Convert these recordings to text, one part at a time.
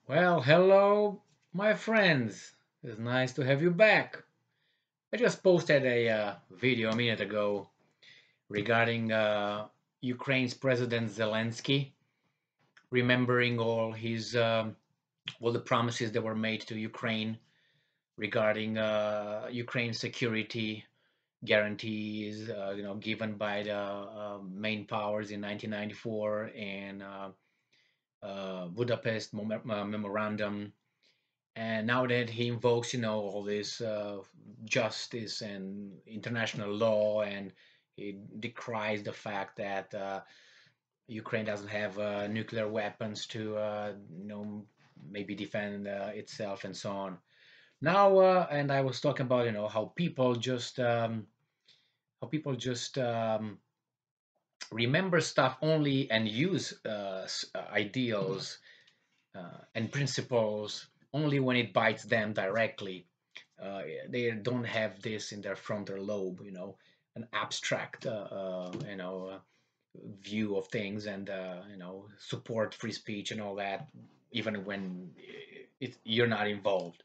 Well, hello, my friends. It's nice to have you back. I just posted a video a minute ago regarding Ukraine's President Zelensky, remembering all the promises that were made to Ukraine regarding Ukraine's security guarantees, given by the main powers in 1994 and Budapest Memorandum. And now that he invokes, all this justice and international law, and he decries the fact that Ukraine doesn't have nuclear weapons to, maybe defend itself and so on. Now, and I was talking about, how people just remember stuff only and use ideals and principles only when it bites them directly. They don't have this in their frontal lobe, an abstract, view of things, and support free speech and all that, even when you're not involved.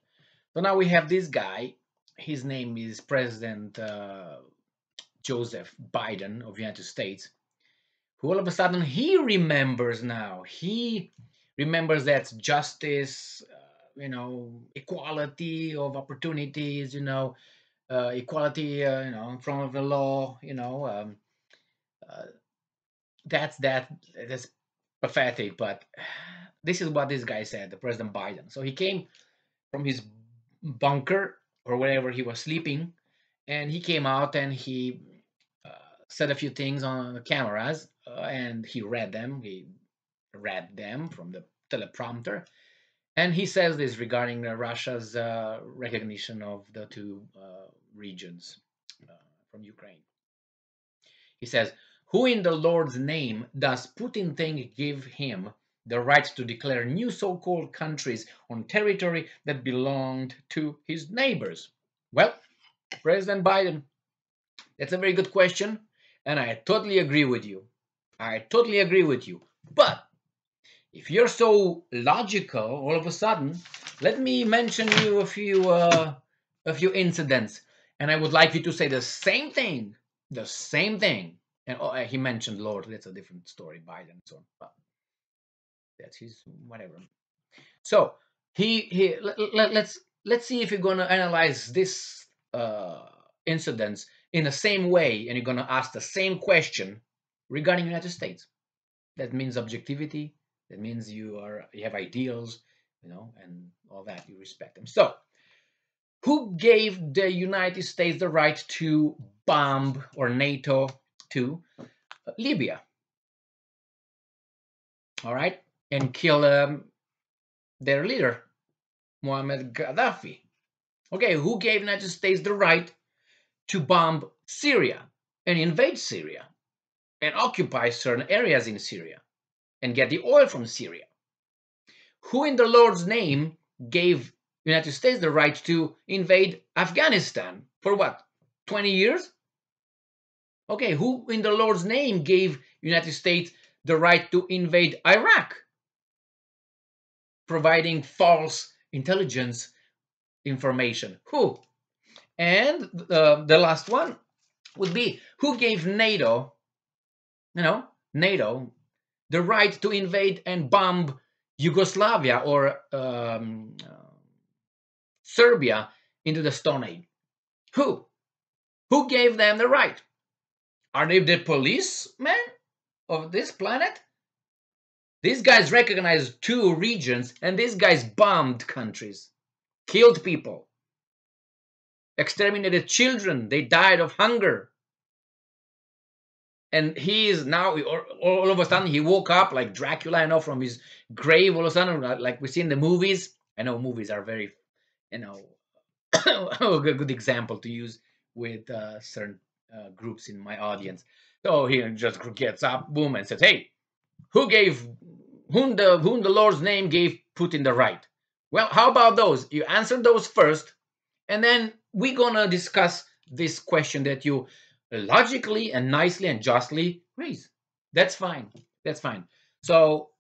So now we have this guy. His name is President Joseph Biden of the United States, who all of a sudden he remembers now. He remembers that justice, equality of opportunities, equality, in front of the law, uh, that's pathetic. But this is what this guy said, the President Biden. So he came from his bunker or wherever he was sleeping, and he came out and he uh, said a few things on the cameras, and he read them. He read them from the teleprompter, and he says this regarding Russia's recognition of the two regions uh, from Ukraine. He says, "Who in the Lord's name does Putin think give him the right to declare new so-called countries on territory that belonged to his neighbors?" Well, President Biden, that's a very good question, and I totally agree with you. I totally agree with you. But if you're so logical, all of a sudden, let me mention you a few incidents, and I would like you to say the same thing, the same thing. And he mentioned Lord. That's a different story, Biden, so on. But that's his whatever. So let's see if you're gonna analyze this incidents in the same way, and you're gonna ask the same question regarding United States. That means objectivity. That means you have ideals, and all that. You respect them. So, who gave the United States the right to bomb, or NATO to Libya? All right, and kill their leader, Muammar Gaddafi. Okay, who gave the United States the right to bomb Syria and invade Syria and occupy certain areas in Syria and get the oil from Syria? Who in the Lord's name gave the United States the right to invade Afghanistan for what, 20 years? Okay, who in the Lord's name gave the United States the right to invade Iraq, providing false intelligence information? Who? And the last one would be, who gave NATO, NATO, the right to invade and bomb Yugoslavia or Serbia into the Stone Age? Who? Who gave them the right? Are they the policemen of this planet? These guys recognized two regions, and these guys bombed countries, killed people, exterminated children. They died of hunger. And he is now, all of a sudden, he woke up like Dracula, from his grave. All of a sudden, like we see in the movies. I know movies are very, a good example to use with certain groups in my audience. So he just gets up, boom, and says, "Hey, who gave whom the Lord's name gave Putin the right?" Well, how about those? You answer those first, and then we're gonna discuss this question that you logically and nicely and justly raise. That's fine. That's fine. So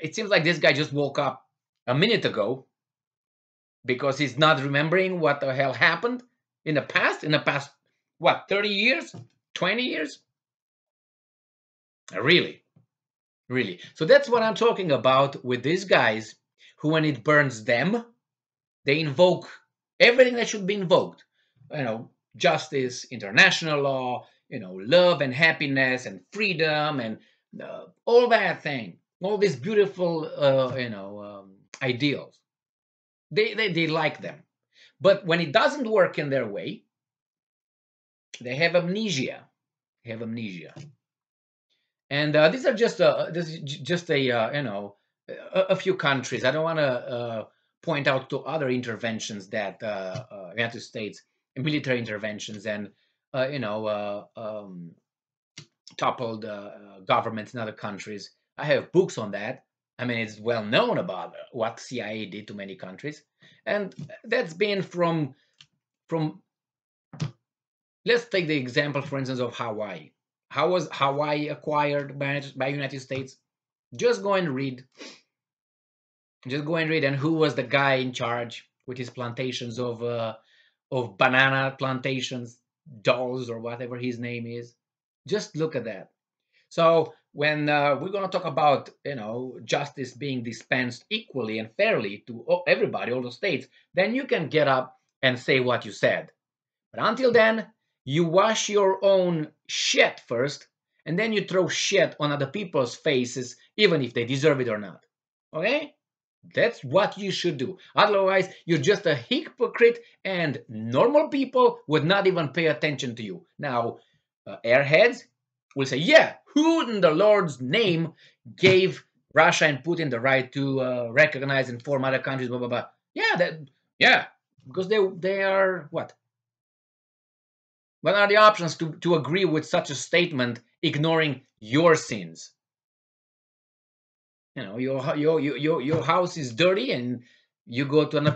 it seems like this guy just woke up a minute ago because he's not remembering what the hell happened in the past, what, 30 years, 20 years? Really, really. So that's what I'm talking about with these guys who, when it burns them, they invoke everything that should be invoked. Justice, international law, love and happiness and freedom and all that thing, all these beautiful, ideals. They like them. But when it doesn't work in their way, they have amnesia. They have amnesia. And these are just a few countries. I don't want to point out to other interventions that United States military interventions and toppled governments in other countries. I have books on that. I mean, it's well known about what CIA did to many countries, and that's been from. Let's take the example, for instance, of Hawaii. How was Hawaii acquired by United States? Just go and read. Just go and read. And who was the guy in charge with his plantations of banana plantations, dolls or whatever his name is? Just look at that. So when we're going to talk about justice being dispensed equally and fairly to everybody, all the states, then you can get up and say what you said. But until then, you wash your own shit first, and then you throw shit on other people's faces, even if they deserve it or not. Okay? That's what you should do. Otherwise, you're just a hypocrite, and normal people would not even pay attention to you. Now, airheads will say, yeah, who in the Lord's name gave Russia and Putin the right to recognize and form other countries, blah, blah, blah. Yeah, because they are what? What are the options to agree with such a statement, ignoring your sins? Your house is dirty, and you go to another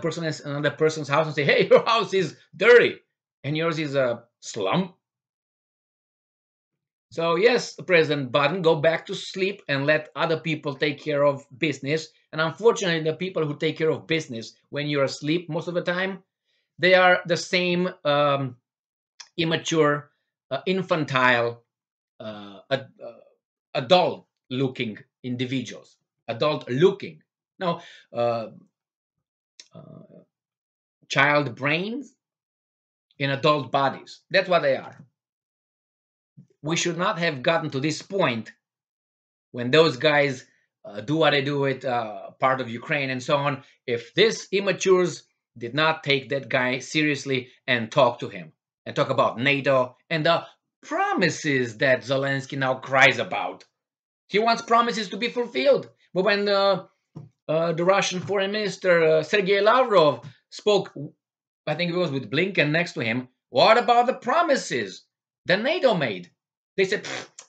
person's house and say, "Hey, your house is dirty, and yours is a slum." So yes, President Biden, go back to sleep and let other people take care of business. And unfortunately, the people who take care of business when you're asleep most of the time, they are the same immature, infantile, adult-looking individuals. Adult-looking. No, uh, uh, child brains in adult bodies. That's what they are. We should not have gotten to this point when those guys do what they do with part of Ukraine and so on. If this immatures did not take that guy seriously and talk to him and talk about NATO and the promises that Zelensky now cries about. He wants promises to be fulfilled. But when the Russian foreign minister, Sergei Lavrov, spoke, I think it was with Blinken next to him, what about the promises that NATO made? They said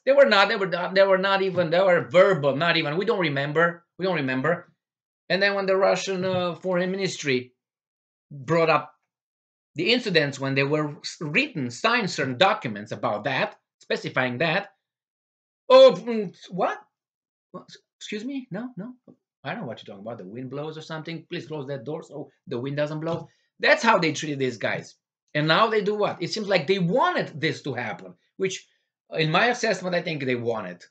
they were not even, they were verbal, not even, we don't remember. And then when the Russian foreign ministry brought up the incidents when they were signed certain documents about that, specifying that, what? Excuse me? No. I don't know what you're talking about. The wind blows or something. Please close that door so the wind doesn't blow. That's how they treated these guys. And now they do what? It seems like they wanted this to happen, which, in my assessment, I think they wanted.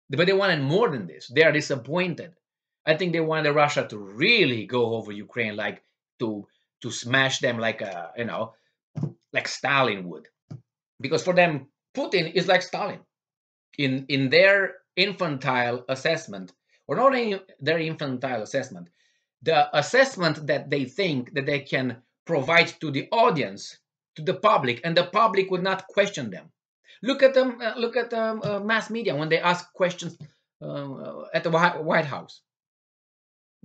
But they wanted more than this. They are disappointed. I think they wanted Russia to really go over Ukraine, like to smash them like like Stalin would. Because for them, Putin is like Stalin. In their infantile assessment, or not in their infantile assessment, the assessment that they think that they can provide to the audience, to the public, and the public would not question them. Look at them. Look at mass media when they ask questions at the White House.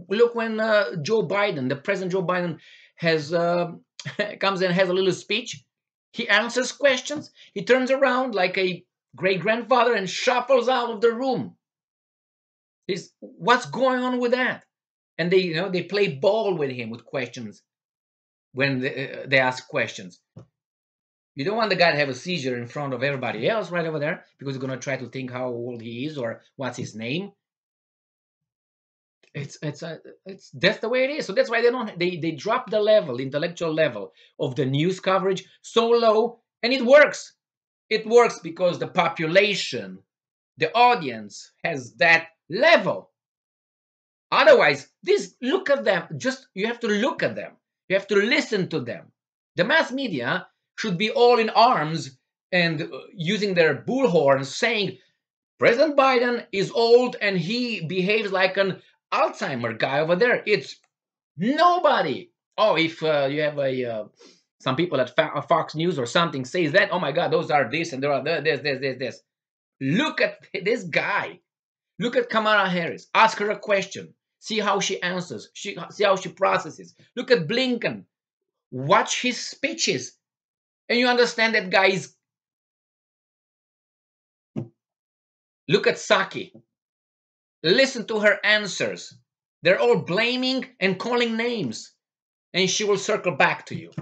Look when Joe Biden, the President Joe Biden, has comes and has a little speech. He answers questions. He turns around like a great grandfather and shuffles out of the room. What's going on with that? And they play ball with him with questions when they ask questions. You don't want the guy to have a seizure in front of everybody else right over there because he's going to try to think how old he is or what's his name. It's that's the way it is. So that's why they drop the level, intellectual level of the news coverage so low, and it works. It works because the population, the audience has that level. Otherwise, this look at them. Just you have to look at them. You have to listen to them. The mass media should be all in arms and using their bullhorns saying President Biden is old and he behaves like an Alzheimer guy over there. It's nobody. Oh, if you have some people at Fox News or something says that, oh my God, those are this and there are this. Look at this guy. Look at Kamala Harris. Ask her a question. See how she answers. See how she processes. Look at Blinken. Watch his speeches. And you understand that guy is. Look at Saki. Listen to her answers. They're all blaming and calling names. And she will circle back to you.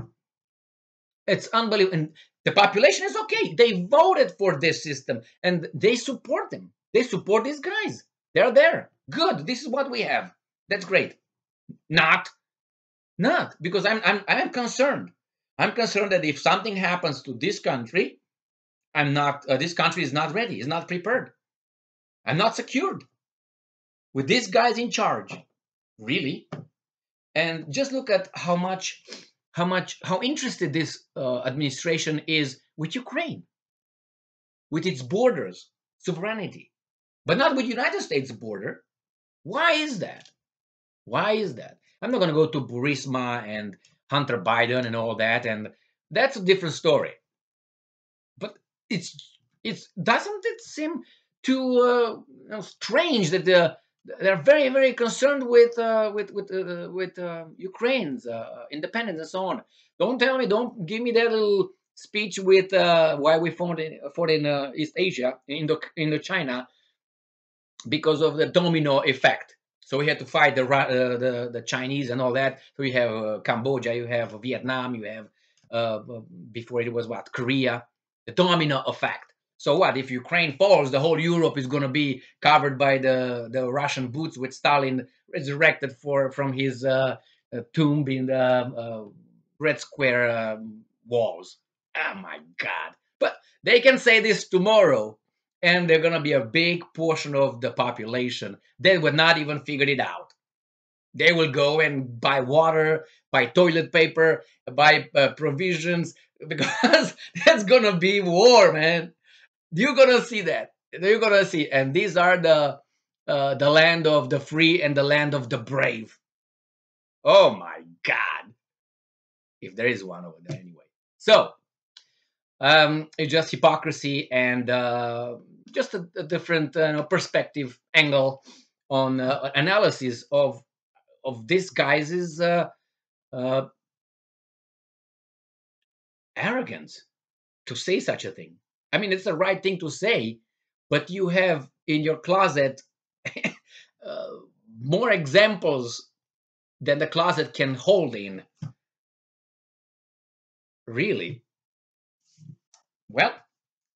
It's unbelievable. And the population is okay. They voted for this system and they support them. They support these guys. They're there. Good. This is what we have. That's great. Not because I'm concerned. I'm concerned that if something happens to this country, I'm not. This country is not ready. Is not prepared. I'm not secured with these guys in charge. Really. And just look at how interested this administration is with Ukraine, with its borders, sovereignty, but not with United States border. Why is that? Why is that? I'm not going to go to Burisma and Hunter Biden and all that, and that's a different story. But it's doesn't it seem too strange that they're very very concerned with Ukraine's independence and so on. Don't give me that little speech with why we fought in East Asia, Indochina, because of the domino effect. So we had to fight the Chinese and all that. So you have Cambodia, you have Vietnam, you have before it was what, Korea, the domino effect. So what if Ukraine falls? The whole Europe is going to be covered by the Russian boots with Stalin resurrected from his tomb in the Red Square walls. Oh my God! But they can say this tomorrow, and they're going to be a big portion of the population that would not even figure it out. They will go and buy water, buy toilet paper, buy provisions, because that's going to be war, man. You're going to see that. You're going to see. And these are the land of the free and the land of the brave. Oh, my God. If there is one over there anyway. So, it's just hypocrisy and just a different perspective angle on analysis of this guy's uh, arrogance to say such a thing. I mean, it's the right thing to say, but you have in your closet uh, more examples than the closet can hold in. Really? Well,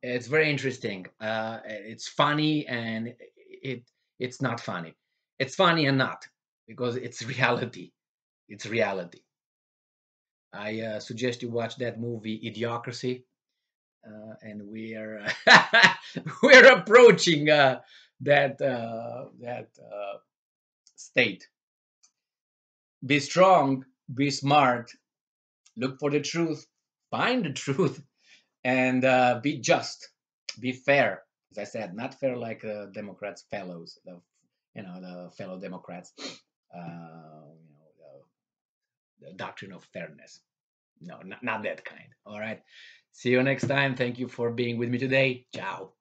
it's very interesting. It's funny and it it's not funny. It's funny and not because it's reality. It's reality. I suggest you watch that movie Idiocracy, and we're approaching that state. Be strong, be smart, look for the truth, find the truth, and be just, be fair. As I said, not fair like Democrats fellows, the fellow Democrats, the doctrine of fairness. No, not that kind. All right. See you next time. Thank you for being with me today. Ciao.